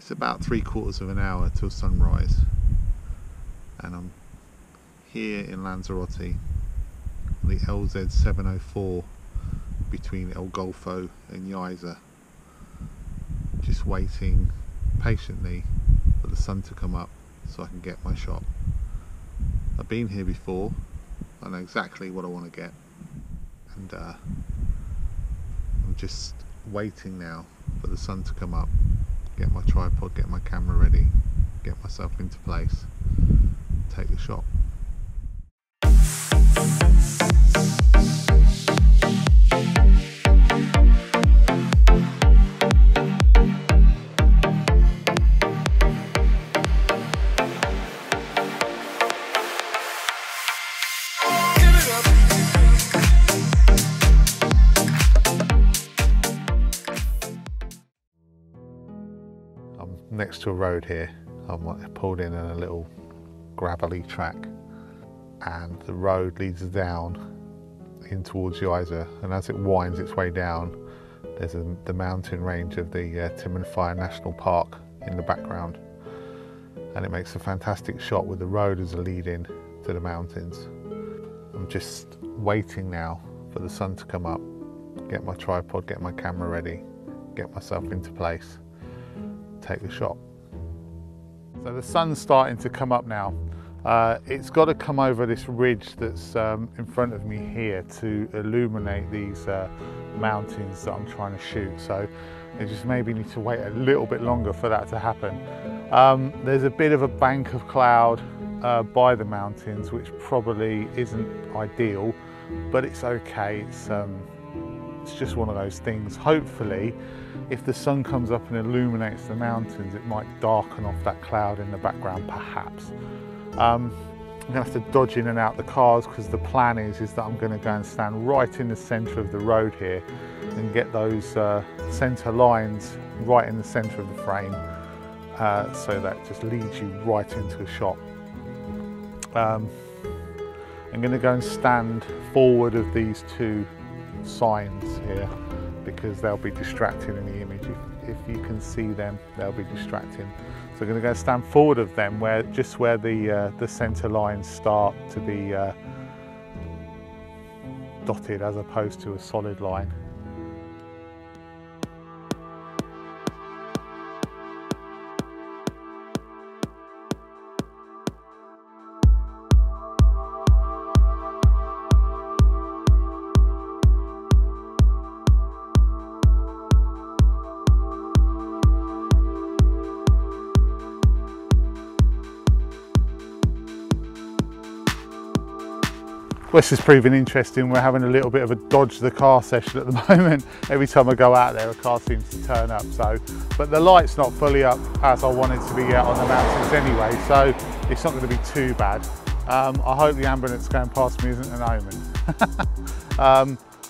It's about 3/4 of an hour till sunrise, and I'm here in Lanzarote on the LZ 704 between El Golfo and Yaiza, just waiting patiently for the sun to come up so I can get my shot. I've been here before, I know exactly what I want to get, and I'm just waiting now for the sun to come up, get my tripod, get my camera ready, get myself into place, take the shot. I'm next to a road here. I'm pulled in a little gravelly track, and the road leads down in towards Yaiza, and as it winds its way down, there's the mountain range of the Timon Fire National Park in the background, and it makes a fantastic shot with the road as a lead in to the mountains. I'm just waiting now for the sun to come up, get my tripod, get my camera ready, get myself into place, take the shot. So the sun's starting to come up now. It's got to come over this ridge that's in front of me here to illuminate these mountains that I'm trying to shoot. So I just maybe need to wait a little bit longer for that to happen. There's a bit of a bank of cloud by the mountains, which probably isn't ideal, but it's okay. It's just one of those things. Hopefully, if the sun comes up and illuminates the mountains, it might darken off that cloud in the background, perhaps. I'm going to have to dodge in and out the cars, because the plan is that I'm going to go and stand right in the centre of the road here and get those centre lines right in the centre of the frame, so that just leads you right into a shot. I'm going to go and stand forward of these two signs here, because they'll be distracting in the image. If you can see them, they'll be distracting. So I'm going to go stand forward of them, just where the centre lines start to be dotted as opposed to a solid line. Well, this is proving interesting. We're having a little bit of a dodge the car session at the moment. Every time I go out there, a car seems to turn up. But the light's not fully up as I want it to be out on the mountains anyway, so it's not going to be too bad. I hope the ambulance going past me isn't an omen.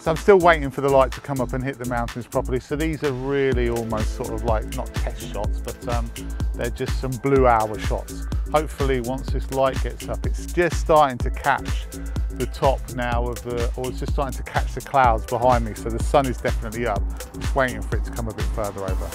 So I'm still waiting for the light to come up and hit the mountains properly. So these are really almost sort of like, not test shots, but they're just some blue hour shots. Hopefully once this light gets up, it's just starting to catch the top now or it's just starting to catch the clouds behind me, so the sun is definitely up. I'm just waiting for it to come a bit further over.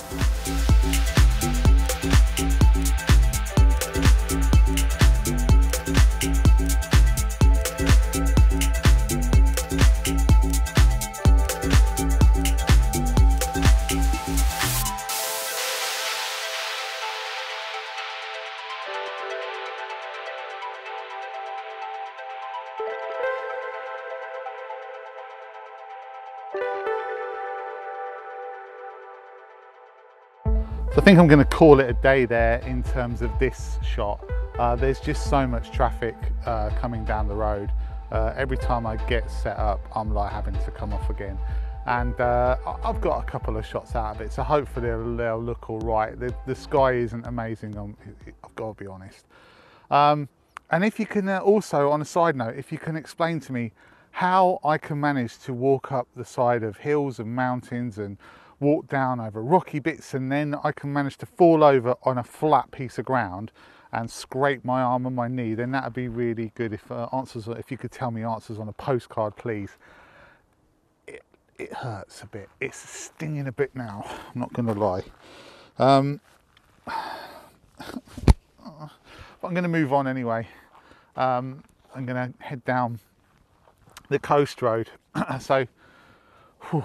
So I think I'm going to call it a day there in terms of this shot. There's just so much traffic coming down the road. Every time I get set up, I'm like having to come off again. And I've got a couple of shots out of it, so hopefully they'll look all right. The sky isn't amazing, I've got to be honest. And if you can also, on a side note, if you can explain to me how I can manage to walk up the side of hills and mountains and walk down over rocky bits, and then I can manage to fall over on a flat piece of ground and scrape my arm and my knee, then that would be really good. If you could tell me answers on a postcard, please. It hurts a bit. It's stinging a bit now, I'm not going to lie. But I'm going to move on anyway. I'm going to head down the coast road. So, whew,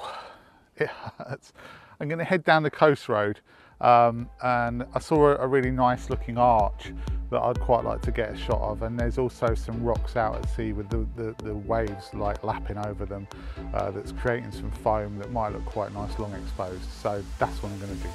it hurts. I'm going to head down the coast road, and I saw a really nice looking arch that I'd quite like to get a shot of, and there's also some rocks out at sea with the waves like lapping over them, that's creating some foam that might look quite nice long exposed. So that's what I'm going to do.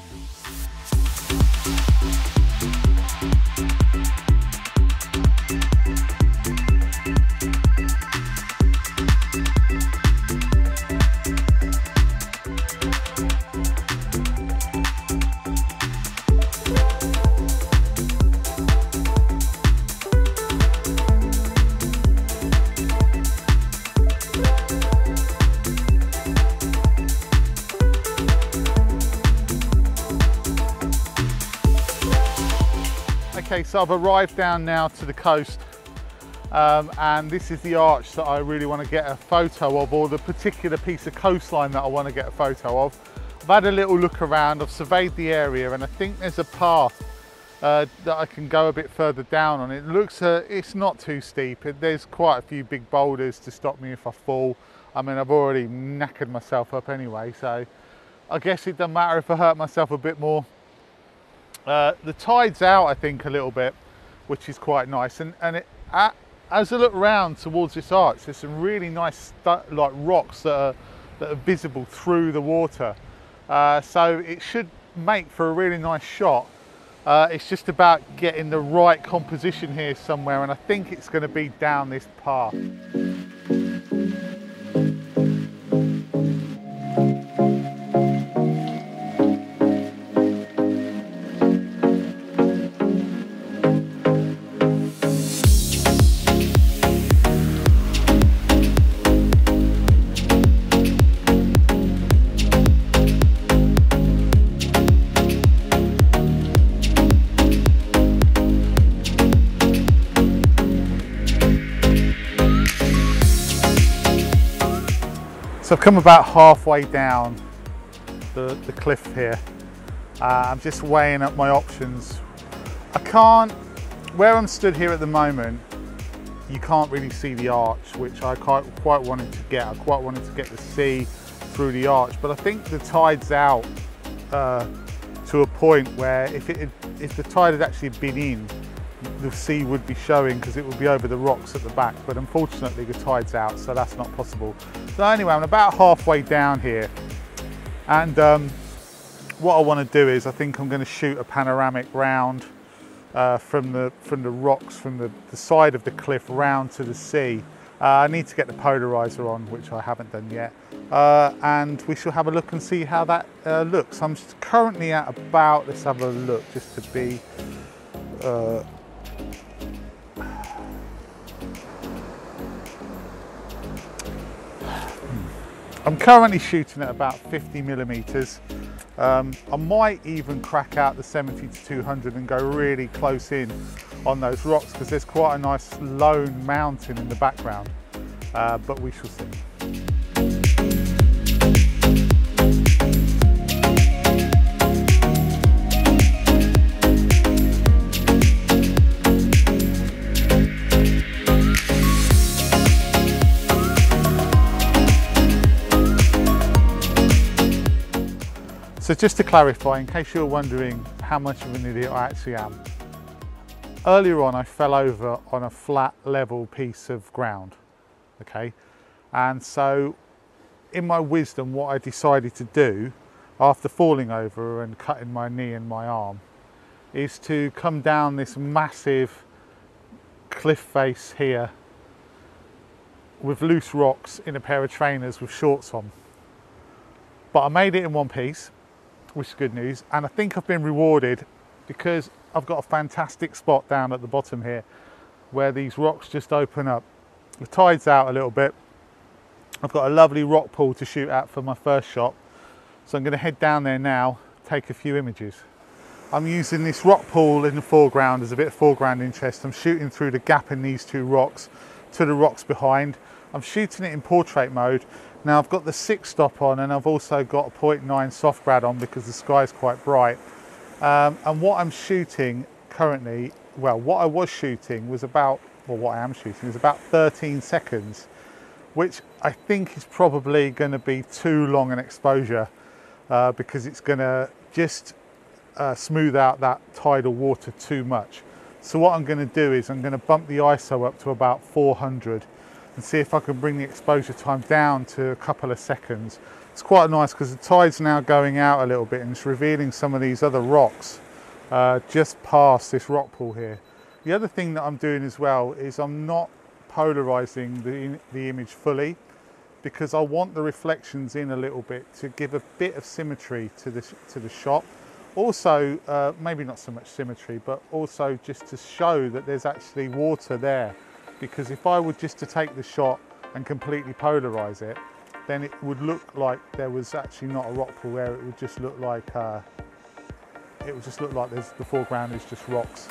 Okay, so I've arrived down now to the coast, and this is the arch that I really want to get a photo of, or the particular piece of coastline that I want to get a photo of. I've had a little look around, I've surveyed the area, and I think there's a path that I can go a bit further down on. It looks, it's not too steep. There's quite a few big boulders to stop me if I fall. I mean, I've already knackered myself up anyway, so I guess it doesn't matter if I hurt myself a bit more. The tide's out, I think, a little bit, which is quite nice. And as I look round towards this arch, there's some really nice like rocks that are visible through the water. So it should make for a really nice shot. It's just about getting the right composition here somewhere, and I think it's going to be down this path. So I've come about halfway down the cliff here. I'm just weighing up my options. Where I'm stood here at the moment, you can't really see the arch, which I quite wanted to get. I quite wanted to get the sea through the arch, but I think the tide's out to a point where if the tide had actually been in, the sea would be showing because it would be over the rocks at the back, but unfortunately the tide's out, so that's not possible. So anyway, I'm about halfway down here, and what I want to do is I think I'm going to shoot a panoramic round from the rocks, from the side of the cliff round to the sea. I need to get the polarizer on, which I haven't done yet, and we shall have a look and see how that looks. I'm currently at about, let's have a look just to be I'm currently shooting at about 50mm. I might even crack out the 70 to 200 and go really close in on those rocks because there's quite a nice lone mountain in the background, but we shall see. So just to clarify, in case you're wondering how much of an idiot I actually am, earlier on I fell over on a flat level piece of ground, okay? And so in my wisdom, what I decided to do after falling over and cutting my knee and my arm is to come down this massive cliff face here with loose rocks in a pair of trainers with shorts on. But I made it in one piece, which is good news, and I think I've been rewarded because I've got a fantastic spot down at the bottom here where these rocks just open up. The tide's out a little bit. I've got a lovely rock pool to shoot at for my first shot, so I'm going to head down there now, take a few images. I'm using this rock pool in the foreground as a bit of foreground interest. I'm shooting through the gap in these two rocks to the rocks behind. I'm shooting it in portrait mode. Now I've got the 6 stop on, and I've also got a 0.9 soft grad on because the sky is quite bright. And what I'm shooting currently, well, what I was shooting was about, well, what I am shooting is about 13 seconds, which I think is probably going to be too long an exposure because it's going to just smooth out that tidal water too much. So what I'm going to do is I'm going to bump the ISO up to about 400 and see if I can bring the exposure time down to a couple of seconds. It's quite nice because the tide's now going out a little bit and it's revealing some of these other rocks just past this rock pool here. The other thing that I'm doing as well is I'm not polarizing the image fully because I want the reflections in a little bit to give a bit of symmetry to the shot. Also, maybe not so much symmetry, but also just to show that there's actually water there. Because if I were just to take the shot and completely polarize it, then it would look like there was actually not a rock pool there. It would just look like the foreground is just rocks.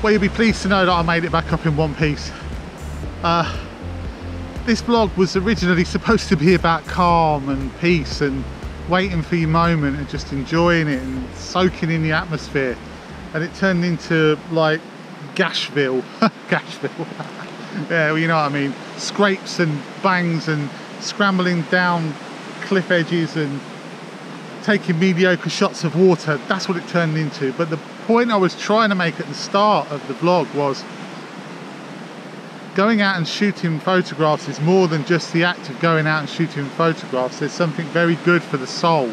Well, you'll be pleased to know that I made it back up in one piece. This vlog was originally supposed to be about calm and peace and waiting for your moment and just enjoying it and soaking in the atmosphere, and it turned into like Gashville. Gashville. Yeah, well, you know what I mean. Scrapes and bangs and scrambling down cliff edges and taking mediocre shots of water. That's what it turned into. But the point I was trying to make at the start of the vlog was going out and shooting photographs is more than just the act of going out and shooting photographs. There's something very good for the soul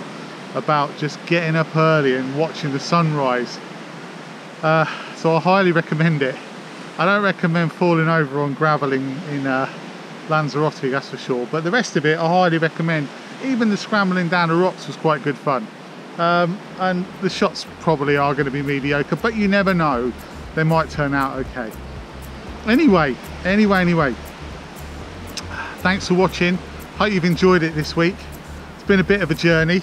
about just getting up early and watching the sunrise. So I highly recommend it. I don't recommend falling over on gravel in Lanzarote, that's for sure, but the rest of it I highly recommend. Even the scrambling down the rocks was quite good fun. And the shots probably are going to be mediocre, but you never know, they might turn out okay. Anyway, thanks for watching. Hope you've enjoyed it this week. It's been a bit of a journey,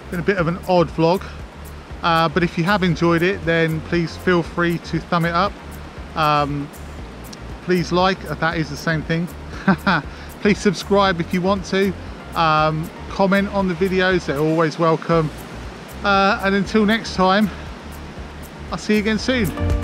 been a bit of an odd vlog, but if you have enjoyed it, then please feel free to thumb it up. Please like, that is the same thing. Please subscribe if you want to. Comment on the videos, they're always welcome. And until next time, I'll see you again soon.